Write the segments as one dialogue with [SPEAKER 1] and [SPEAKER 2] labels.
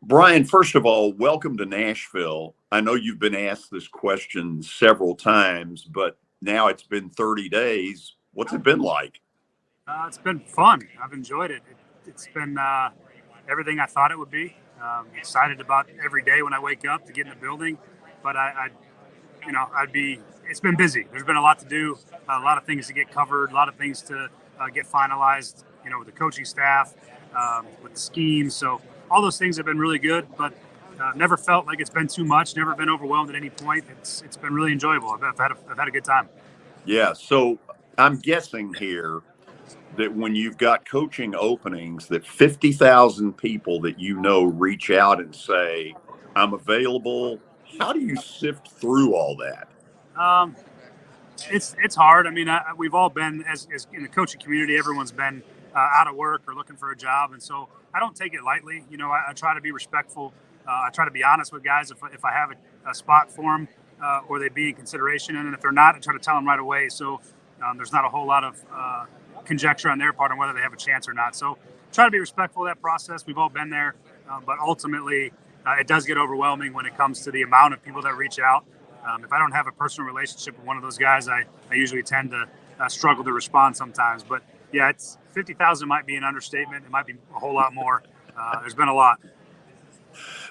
[SPEAKER 1] Brian, first of all, welcome to Nashville. I know you've been asked this question several times, but now it's been 30 days. What's it been like?
[SPEAKER 2] It's been fun. I've enjoyed it. It's been everything I thought it would be. Excited about every day when I wake up to get in the building, but I'd be. It's been busy. There's been a lot to do, a lot of things to get covered, a lot of things to get finalized. With the coaching staff, with the schemes. So all those things have been really good, but never felt like it's been too much. Never been overwhelmed at any point. It's been really enjoyable. I've had a good time.
[SPEAKER 1] Yeah, so I'm guessing here that when you've got coaching openings, that 50,000 people that you know reach out and say, I'm available. How do you sift through all that?
[SPEAKER 2] Um, it's hard. I mean, we've all been as in the coaching community. Everyone's been out of work or looking for a job, and so I don't take it lightly. I try to be respectful. I try to be honest with guys if I have a spot for them or they be in consideration, and if they're not, I try to tell them right away. So there's not a whole lot of conjecture on their part on whether they have a chance or not. So try to be respectful of that process. We've all been there, but ultimately it does get overwhelming when it comes to the amount of people that reach out. If I don't have a personal relationship with one of those guys, I usually tend to struggle to respond sometimes. But yeah, it's 50,000 might be an understatement. It might be a whole lot more. There's been a lot.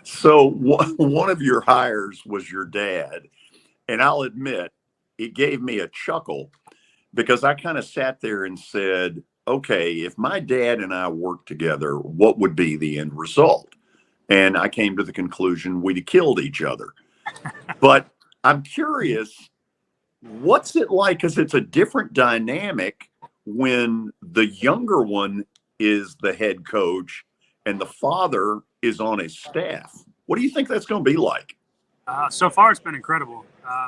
[SPEAKER 1] So one of your hires was your dad. And I'll admit, it gave me a chuckle because I kind of sat there and said, okay, if my dad and I worked together, what would be the end result? And I came to the conclusion we'd have killed each other. But I'm curious, what's it like? Because it's a different dynamic when the younger one is the head coach and the father is on his staff. What do you think that's going to be like?
[SPEAKER 2] So far, it's been incredible.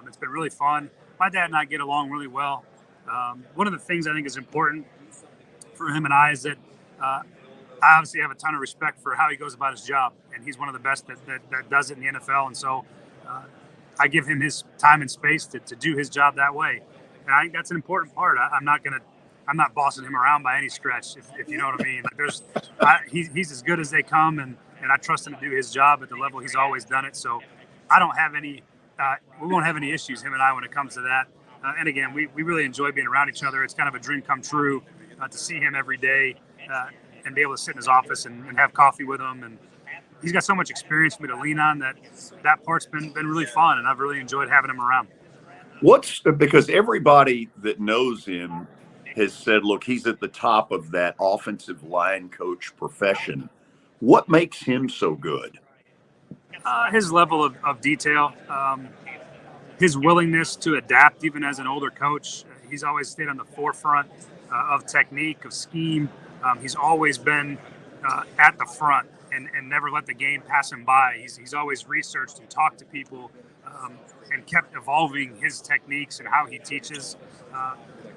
[SPEAKER 2] It's been really fun. My dad and I get along really well. One of the things I think is important for him and I is that I obviously have a ton of respect for how he goes about his job, and he's one of the best that does it in the NFL. And so I give him his time and space to do his job that way. And I think that's an important part. I'm not bossing him around by any stretch, if you know what I mean. Like he's as good as they come, and I trust him to do his job at the level he's always done it. So I don't have any, we won't have any issues, him and I, when it comes to that. And again, we really enjoy being around each other. It's kind of a dream come true to see him every day and be able to sit in his office and have coffee with him. And he's got so much experience for me to lean on that part's been really fun, and I've really enjoyed having him around.
[SPEAKER 1] Because everybody that knows him has said, look, he's at the top of that offensive line coach profession. What makes him so good?
[SPEAKER 2] His level of detail, his willingness to adapt, even as an older coach. He's always stayed on the forefront of technique, of scheme. He's always been at the front and never let the game pass him by. He's always researched and talked to people and kept evolving his techniques and how he teaches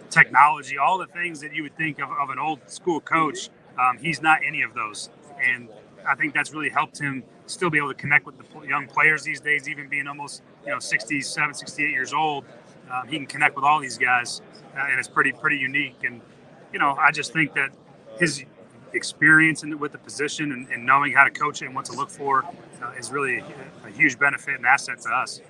[SPEAKER 2] technology, all the things that you would think of an old school coach. He's not any of those. And I think that's really helped him still be able to connect with the young players these days, even being almost 67, 68 years old. He can connect with all these guys, and it's pretty unique. And I just think that his experience with the position and knowing how to coach it and what to look for is really a huge benefit and asset to us.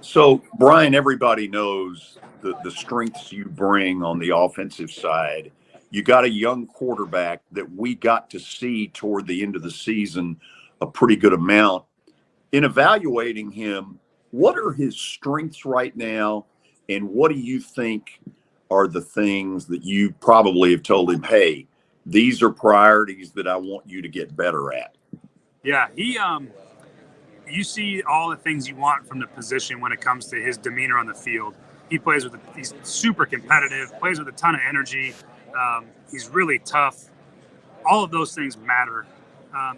[SPEAKER 1] So, Brian, everybody knows the strengths you bring on the offensive side. You got a young quarterback that we got to see toward the end of the season a pretty good amount. In evaluating him, what are his strengths right now, and what do you think are the things that you probably have told him, hey, these are priorities that I want you to get better at?
[SPEAKER 2] Yeah, you see all the things you want from the position when it comes to his demeanor on the field. He's super competitive, plays with a ton of energy. He's really tough. All of those things matter.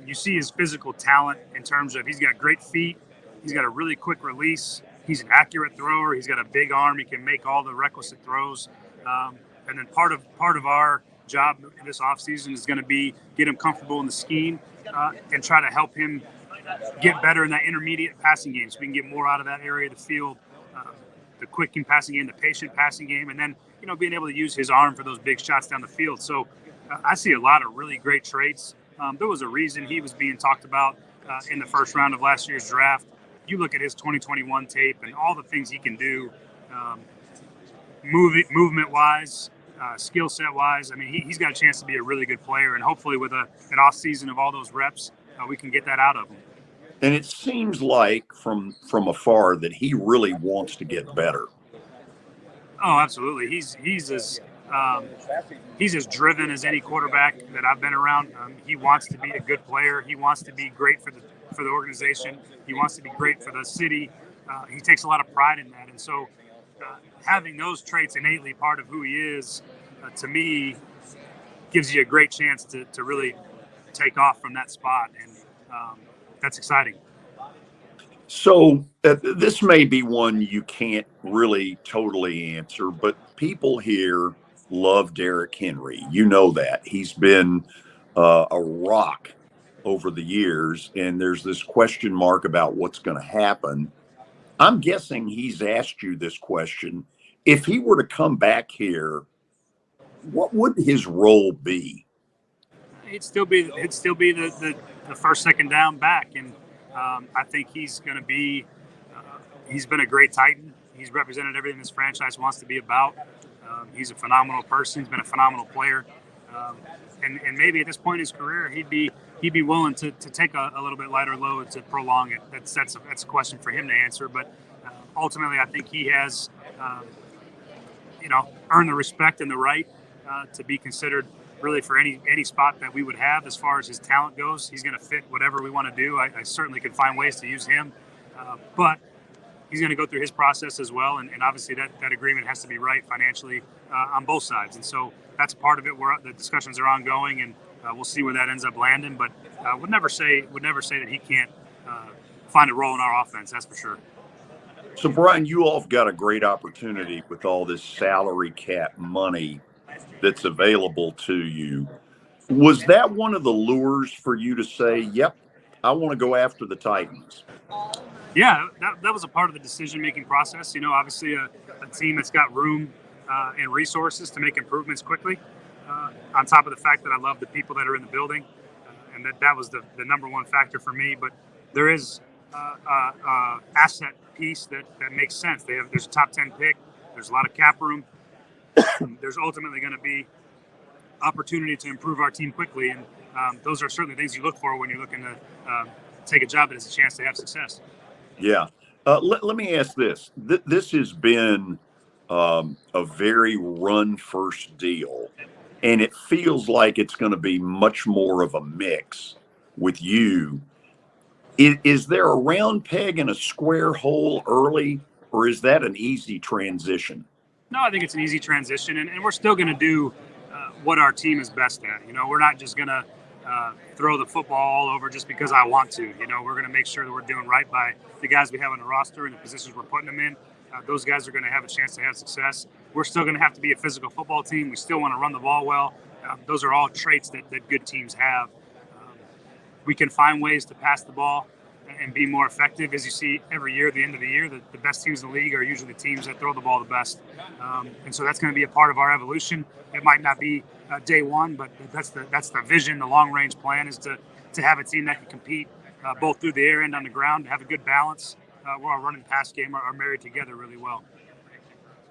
[SPEAKER 2] You see his physical talent in terms of he's got great feet. He's got a really quick release. He's an accurate thrower. He's got a big arm. He can make all the requisite throws. And then part of our job this offseason is going to be get him comfortable in the scheme and try to help him get better in that intermediate passing game so we can get more out of that area of the field, the quick passing game, the patient passing game, and then being able to use his arm for those big shots down the field. So I see a lot of really great traits There was a reason he was being talked about in the first round of last year's draft. You look at his 2021 tape and all the things he can do, um, movement wise, skill set wise. I mean, he's got a chance to be a really good player, and hopefully with an off season of all those reps, we can get that out of him.
[SPEAKER 1] And it seems like from afar that he really wants to get better.
[SPEAKER 2] Oh, absolutely. Um, he's as driven as any quarterback that I've been around. He wants to be a good player. He wants to be great for the organization. He wants to be great for the city. He takes a lot of pride in that, and so having those traits innately part of who he is, to me, gives you a great chance to really take off from that spot, and that's exciting.
[SPEAKER 1] So this may be one you can't really totally answer, but people here love Derrick Henry. You know that he's been a rock over the years, and there's this question mark about what's going to happen. I'm guessing he's asked you this question. If he were to come back here, what would his role be?
[SPEAKER 2] It'd still be the first, second down back, and I think he's going to be. He's been a great Titan. He's represented everything this franchise wants to be about. He's a phenomenal person. He's been a phenomenal player, and maybe at this point in his career, he'd be willing to take a little bit lighter load to prolong it. That's a question for him to answer. But ultimately, I think he has, earned the respect and the right to be considered really for any spot that we would have as far as his talent goes. He's going to fit whatever we want to do. I certainly could find ways to use him, but he's going to go through his process as well. And obviously that agreement has to be right financially on both sides. And so that's part of it where the discussions are ongoing, and we'll see where that ends up landing. But would never say that he can't find a role in our offense. That's for sure.
[SPEAKER 1] So, Brian, you all have got a great opportunity with all this salary cap money that's available to you. Was that one of the lures for you to say, yep, I want to go after the Titans?
[SPEAKER 2] Yeah, that was a part of the decision-making process. Obviously a team that's got room and resources to make improvements quickly. On top of the fact that I love the people that are in the building, and that was the number one factor for me. But there is asset piece that makes sense. There's a top 10 pick. There's a lot of cap room. There's ultimately going to be opportunity to improve our team quickly, and those are certainly things you look for when you're looking to take a job that has a chance to have success.
[SPEAKER 1] Yeah. Let me ask this. This has been a very run first deal, and it feels like it's going to be much more of a mix with you. Is there a round peg in a square hole early, or is that an easy transition?
[SPEAKER 2] No, I think it's an easy transition, and we're still going to do what our team is best at. We're not just going to throw the football all over just because I want to. We're going to make sure that we're doing right by the guys we have on the roster and the positions we're putting them in. Those guys are going to have a chance to have success. We're still going to have to be a physical football team. We still want to run the ball well. Those are all traits that good teams have. We can find ways to pass the ball and be more effective. As you see every year, at the end of the year, the best teams in the league are usually the teams that throw the ball the best. And so that's going to be a part of our evolution. It might not be day one, but that's the vision. The long range plan is to have a team that can compete both through the air and on the ground, to have a good balance where our running pass game are married together really well.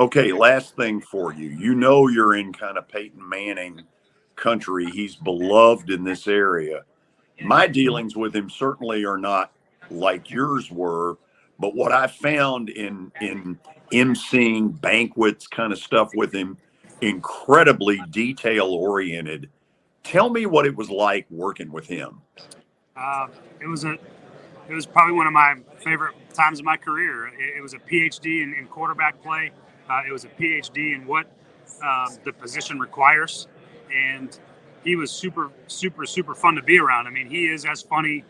[SPEAKER 1] Okay, last thing for you. You're in kind of Peyton Manning country. He's beloved in this area. My dealings with him certainly are not like yours were, but what I found in emceeing banquets kind of stuff with him, incredibly detail oriented. Tell me what it was like working with him.
[SPEAKER 2] It was probably one of my favorite times of my career. It was a PhD in quarterback play. It was a PhD in what the position requires, and he was super, super, super fun to be around. I mean, he is as funny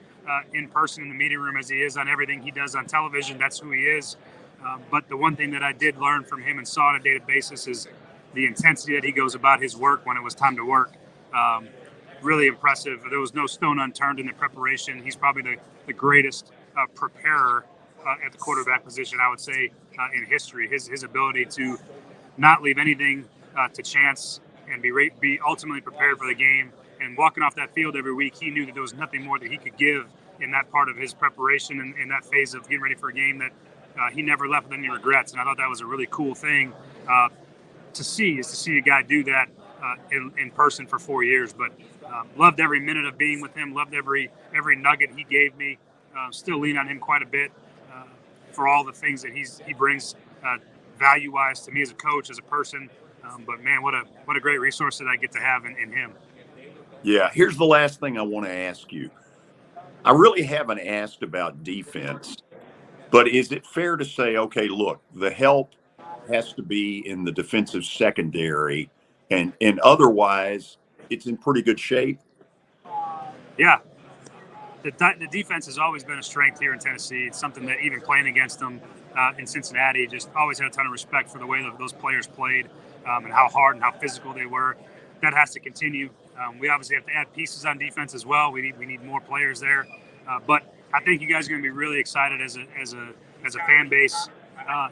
[SPEAKER 2] in person in the meeting room as he is on everything he does on television. That's who he is. But the one thing that I did learn from him and saw on a daily basis is the intensity that he goes about his work when it was time to work. Really impressive. There was no stone unturned in the preparation. He's probably the greatest preparer at the quarterback position, I would say, in history. His ability to not leave anything to chance and be ultimately prepared for the game And walking off that field every week, he knew that there was nothing more that he could give in that part of his preparation and in that phase of getting ready for a game that he never left with any regrets. And I thought that was a really cool thing to see a guy do that in person for 4 years. But loved every minute of being with him, loved every nugget he gave me. Still lean on him quite a bit for all the things that he brings value-wise to me as a coach, as a person. But man, what a great resource that I get to have in him.
[SPEAKER 1] Yeah. Here's the last thing I want to ask you. I really haven't asked about defense, but is it fair to say, okay, look, the help has to be in the defensive secondary, and otherwise it's in pretty good shape?
[SPEAKER 2] Yeah, the defense has always been a strength here in Tennessee. It's something that even playing against them in Cincinnati, just always had a ton of respect for the way that those players played and how hard and how physical they were. That has to continue. We obviously have to add pieces on defense as well. We need more players there. But I think you guys are going to be really excited as a fan base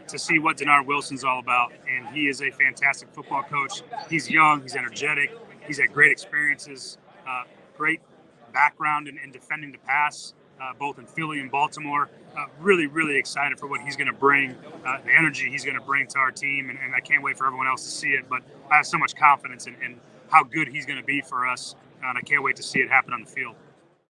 [SPEAKER 2] to see what Denard Wilson's all about. And he is a fantastic football coach. He's young. He's energetic. He's had great experiences, great background in defending the pass, both in Philly and Baltimore. Really, really excited for what he's going to bring, the energy he's going to bring to our team. And I can't wait for everyone else to see it. But I have so much confidence in how good he's going to be for us. And I can't wait to see it happen on the field.